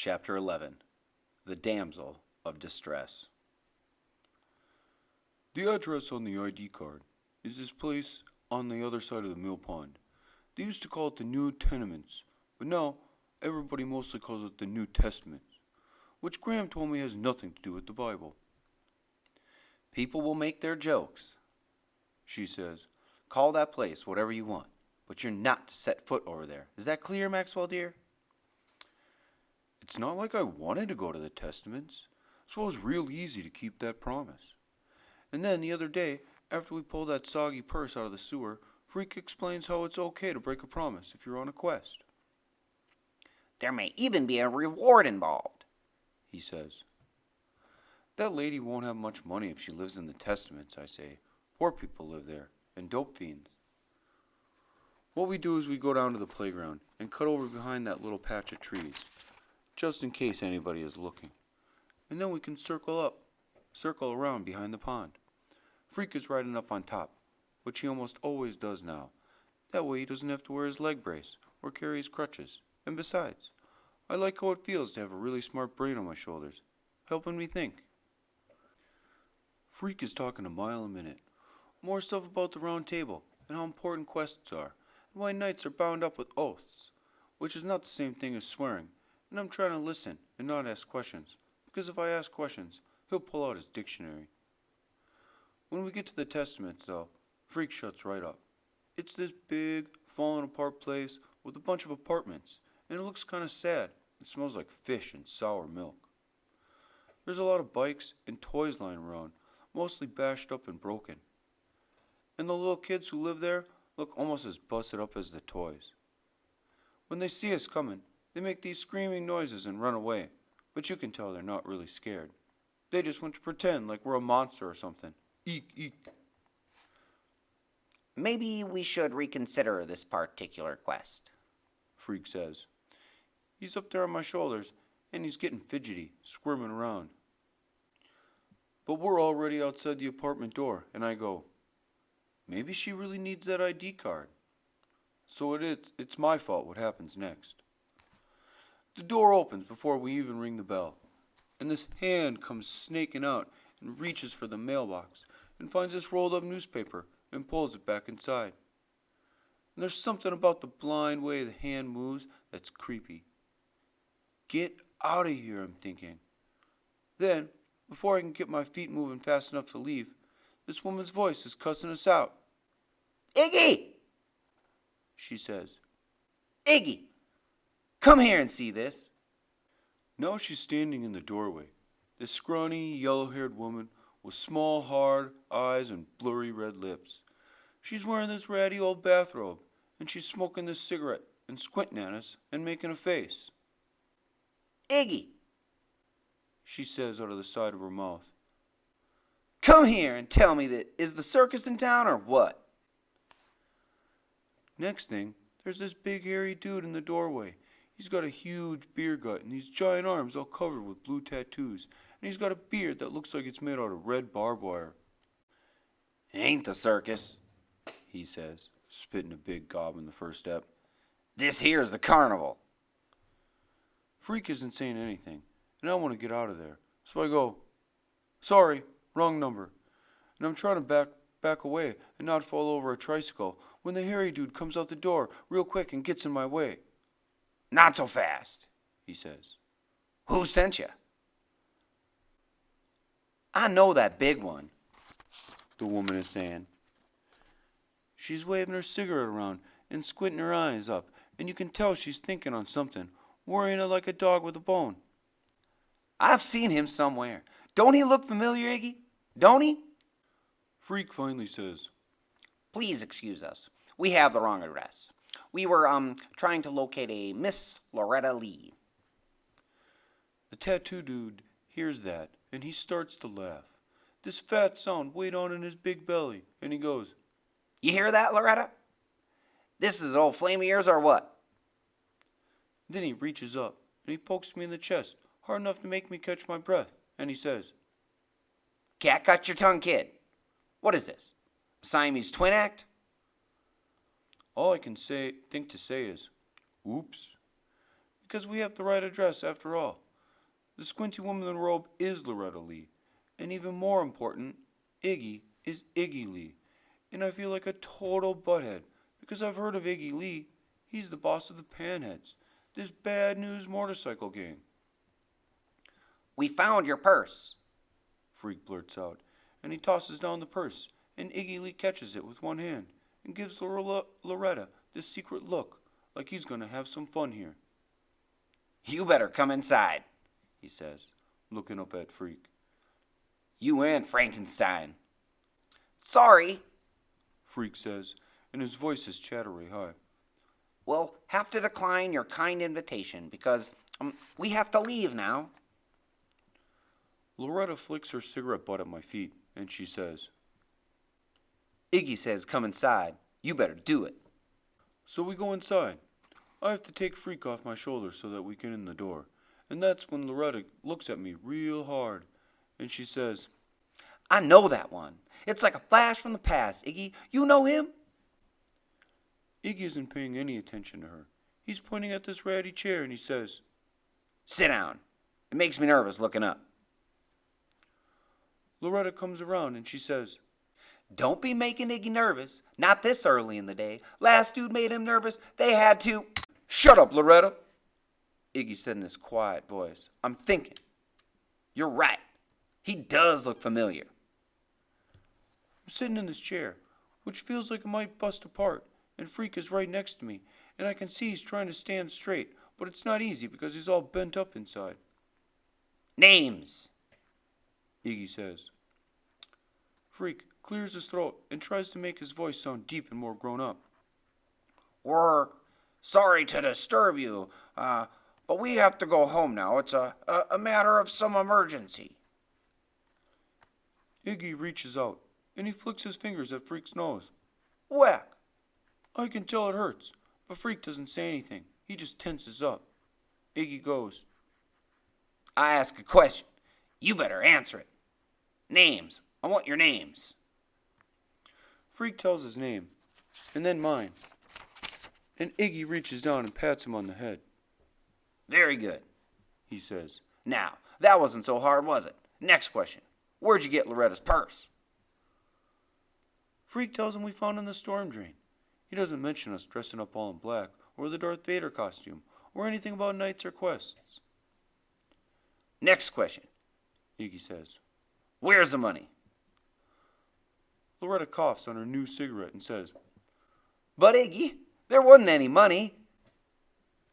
Chapter 11. The Damsel of Distress. The address on the ID card is this place on the other side of the mill pond. They used to call it the New Tenements, but now everybody mostly calls it the New Testament, which Graham told me has nothing to do with the Bible. People will make their jokes, she says. Call that place whatever you want, but you're not to set foot over there. Is that clear, Maxwell dear? It's not like I wanted to go to the Testaments, so it was real easy to keep that promise. And then the other day, after we pulled that soggy purse out of the sewer, Freak explains how it's okay to break a promise if you're on a quest. There may even be a reward involved, he says. That lady won't have much money if she lives in the Testaments, I say. Poor people live there, and dope fiends. What we do is we go down to the playground and cut over behind that little patch of trees, just in case anybody is looking. And then we can circle around behind the pond. Freak is riding up on top, which he almost always does now. That way he doesn't have to wear his leg brace or carry his crutches. And besides, I like how it feels to have a really smart brain on my shoulders, helping me think. Freak is talking a mile a minute. More stuff about the round table and how important quests are, and why knights are bound up with oaths, which is not the same thing as swearing. And I'm trying to listen and not ask questions, because if I ask questions, he'll pull out his dictionary. When we get to the Testament, though, Freak shuts right up. It's this big, fallen apart place with a bunch of apartments, and it looks kind of sad. It smells like fish and sour milk. There's a lot of bikes and toys lying around, mostly bashed up and broken. And the little kids who live there look almost as busted up as the toys. When they see us coming, they make these screaming noises and run away, but you can tell they're not really scared. They just want to pretend like we're a monster or something. Eek, eek. Maybe we should reconsider this particular quest, Freak says. He's up there on my shoulders, and he's getting fidgety, squirming around. But we're already outside the apartment door, and I go, maybe she really needs that ID card. So it's my fault what happens next. The door opens before we even ring the bell, and this hand comes snaking out and reaches for the mailbox and finds this rolled up newspaper and pulls it back inside. And there's something about the blind way the hand moves that's creepy. Get out of here, I'm thinking. Then, before I can get my feet moving fast enough to leave, this woman's voice is cussing us out. Iggy! She says. Iggy! Come here and see this. Now she's standing in the doorway. This scrawny, yellow-haired woman with small, hard eyes and blurry red lips. She's wearing this ratty old bathrobe, and she's smoking this cigarette and squinting at us and making a face. Iggy! She says out of the side of her mouth. Come here and tell me that is the circus in town or what? Next thing, there's this big hairy dude in the doorway. He's got a huge beer gut and these giant arms all covered with blue tattoos. And he's got a beard that looks like it's made out of red barbed wire. Ain't the circus, he says, spitting a big gob in the first step. This here's the carnival. Freak isn't saying anything, and I want to get out of there. So I go, sorry, wrong number. And I'm trying to back away and not fall over a tricycle when the hairy dude comes out the door real quick and gets in my way. Not so fast, he says. Who sent you? I know that big one, the woman is saying. She's waving her cigarette around and squinting her eyes up, and you can tell she's thinking on something, worrying it like a dog with a bone. I've seen him somewhere. Don't he look familiar, Iggy? Don't he? Freak finally says, Please excuse us. We have the wrong address. We were, trying to locate a Miss Loretta Lee. The tattoo dude hears that, and he starts to laugh. This fat sound way down in his big belly, and he goes, You hear that, Loretta? This is an old flame of yours or what? Then he reaches up, and he pokes me in the chest, hard enough to make me catch my breath, and he says, Cat cut your tongue, kid. What is this? A Siamese twin act? All I can think to say is, oops. because we have the right address after all. The squinty woman in the robe is Loretta Lee. And even more important, Iggy is Iggy Lee. And I feel like a total butthead because I've heard of Iggy Lee. He's the boss of the Panheads, this bad news motorcycle gang. We found your purse. Freak blurts out, and he tosses down the purse, and Iggy Lee catches it with one hand and gives Loretta this secret look like he's going to have some fun here. You better come inside, He says, looking up at Freak. you and Frankenstein. Sorry, Freak says, and his voice is chattery high. we'll have to decline your kind invitation because we have to leave now. Loretta flicks her cigarette butt at my feet, and she says, Iggy says come inside. You better do it. So we go inside. I have to take Freak off my shoulders so that we get in the door. And that's when Loretta looks at me real hard, and she says, I know that one. It's like a flash from the past, Iggy. You know him? Iggy isn't paying any attention to her. He's pointing at this ratty chair, and he says, Sit down. It makes me nervous looking up. Loretta comes around, and she says, Don't be making Iggy nervous. Not this early in the day. Last dude made him nervous. They had to. Shut up, Loretta, Iggy said in his quiet voice. I'm thinking. You're right. He does look familiar. I'm sitting in this chair, which feels like it might bust apart, and Freak is right next to me, and I can see he's trying to stand straight, but it's not easy because he's all bent up inside. Names. Iggy says. Freak clears his throat and tries to make his voice sound deep and more grown up. We're sorry to disturb you, but we have to go home now. It's a matter of some emergency. Iggy reaches out, and he flicks his fingers at Freak's nose. Whack. I can tell it hurts, but Freak doesn't say anything. He just tenses up. Iggy goes, I ask a question. You better answer it. Names. I want your names. Freak tells his name, and then mine. And Iggy reaches down and pats him on the head. Very good, He says. Now, that wasn't so hard, was it? Next question. Where'd you get Loretta's purse? Freak tells him we found in the storm drain. He doesn't mention us dressing up all in black, or the Darth Vader costume, or anything about knights or quests. Next question. Iggy says. Where's the money? Loretta coughs on her new cigarette and says, But Iggy, there wasn't any money.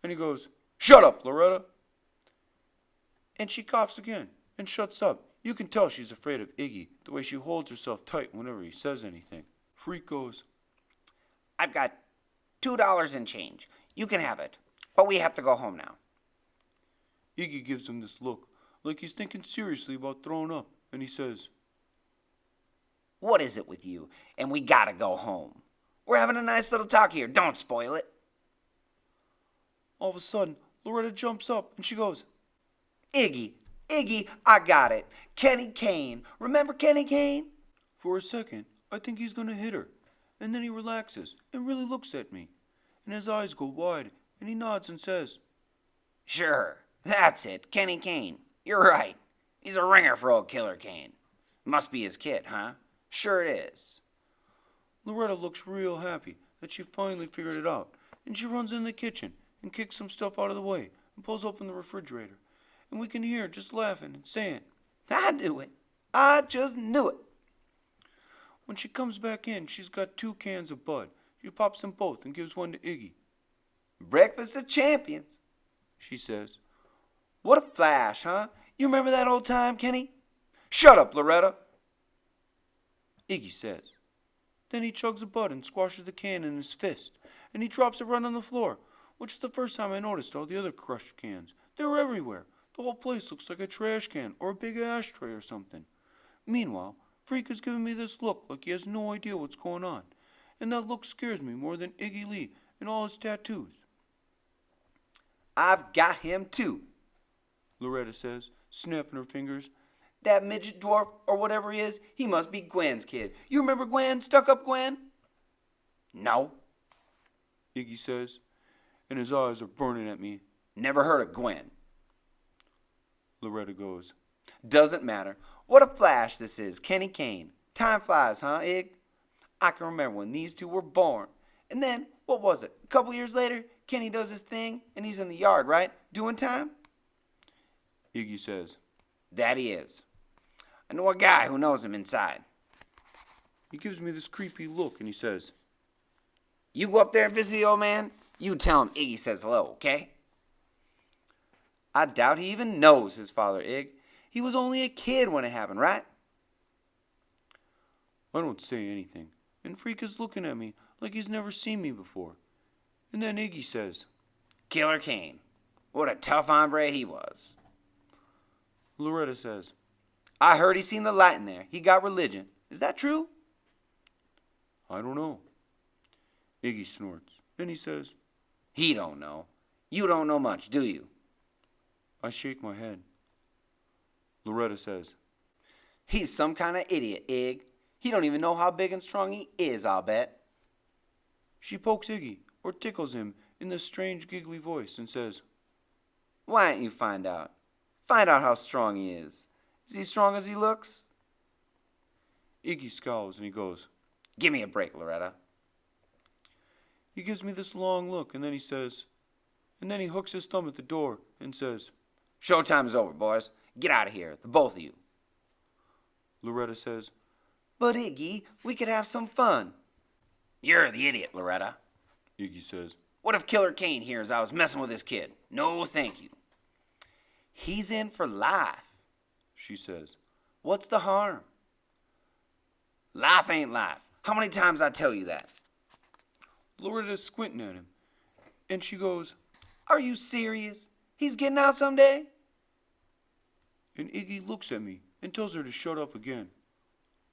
and he goes, Shut up, Loretta! And she coughs again and shuts up. You can tell she's afraid of Iggy, the way she holds herself tight whenever he says anything. Freak goes, I've got $2 in change. You can have it, but we have to go home now. Iggy gives him this look, like he's thinking seriously about throwing up, and he says, What is it with you? And we gotta go home. We're having a nice little talk here. Don't spoil it. All of a sudden, Loretta jumps up and she goes, Iggy, I got it. Kenny Kane. Remember Kenny Kane? For a second, I think he's going to hit her, and then he relaxes and really looks at me, and his eyes go wide, and he nods and says, Sure, that's it. Kenny Kane. You're right. He's a ringer for old Killer Kane. Must be his kid, huh? Sure it is. Loretta looks real happy that she finally figured it out, and she runs in the kitchen and kicks some stuff out of the way and pulls open the refrigerator, and we can hear her just laughing and saying, I knew it. I just knew it. When she comes back in, she's got 2 cans of Bud. She pops them both and gives one to Iggy. Breakfast of champions. She says, What a flash, huh? You remember that old time, Kenny? Shut up, Loretta. Iggy says. Then he chugs a Bud and squashes the can in his fist, and he drops it right on the floor, which is the first time I noticed all the other crushed cans. They were everywhere. The whole place looks like a trash can or a big ashtray or something. Meanwhile, Freak is giving me this look like he has no idea what's going on, and that look scares me more than Iggy Lee and all his tattoos. I've got him too, Loretta says, snapping her fingers. That midget dwarf, or whatever he is, he must be Gwen's kid. You remember Gwen, stuck-up Gwen? No. Iggy says, and his eyes are burning at me. Never heard of Gwen. Loretta goes, Doesn't matter. What a flash this is, Kenny Kane. Time flies, huh, Ig? I can remember when these two were born. And then, what was it? A couple years later, Kenny does his thing, and he's in the yard, right? Doing time? Iggy says. That he is. I know a guy who knows him inside. He gives me this creepy look and he says, You go up there and visit the old man, you tell him Iggy says hello, okay? I doubt he even knows his father, Ig. He was only a kid when it happened, right? I don't say anything, and Freak is looking at me like he's never seen me before. And then Iggy says, Killer Kane. What a tough hombre he was. Loretta says, I heard he seen the light in there. He got religion. Is that true? I don't know. Iggy snorts, and he says, He don't know. You don't know much, do you? I shake my head. Loretta says, He's some kind of idiot, Ig. He don't even know how big and strong he is, I'll bet. She pokes Iggy, or tickles him, in this strange giggly voice, and says, Why don't you find out? Find out how strong he is. Is he strong as he looks? Iggy scowls and he goes, Give me a break, Loretta. He gives me this long look and then he hooks his thumb at the door and says, Showtime's over, boys. Get out of here, the both of you. Loretta says, But Iggy, we could have some fun. You're the idiot, Loretta. Iggy says, What if Killer Kane hears I was messing with this kid? No, thank you. He's in for life. she says, What's the harm? Life ain't life. How many times I tell you that? Loretta's squinting at him, and she goes, Are you serious? He's getting out someday? and Iggy looks at me and tells her to shut up again.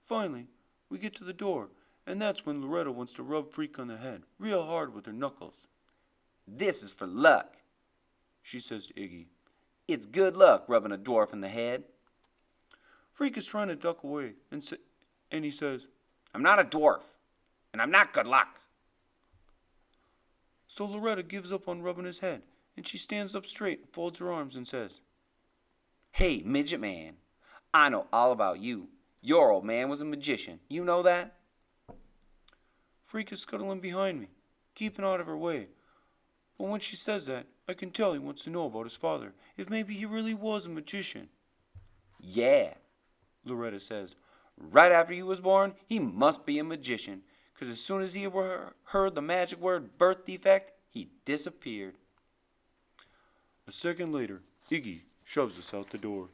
Finally, we get to the door, and that's when Loretta wants to rub Freak on the head real hard with her knuckles. This is for luck. She says to Iggy. It's good luck rubbing a dwarf in the head. Freak is trying to duck away, and he says, I'm not a dwarf, and I'm not good luck. So Loretta gives up on rubbing his head, and she stands up straight and folds her arms and says, Hey, midget man, I know all about you. Your old man was a magician. You know that? Freak is scuttling behind me, keeping out of her way. But when she says that, I can tell he wants to know about his father, if maybe he really was a magician. Yeah, Loretta says, right after he was born, he must be a magician, because as soon as he heard the magic word birth defect, he disappeared. A second later, Iggy shoves us out the door.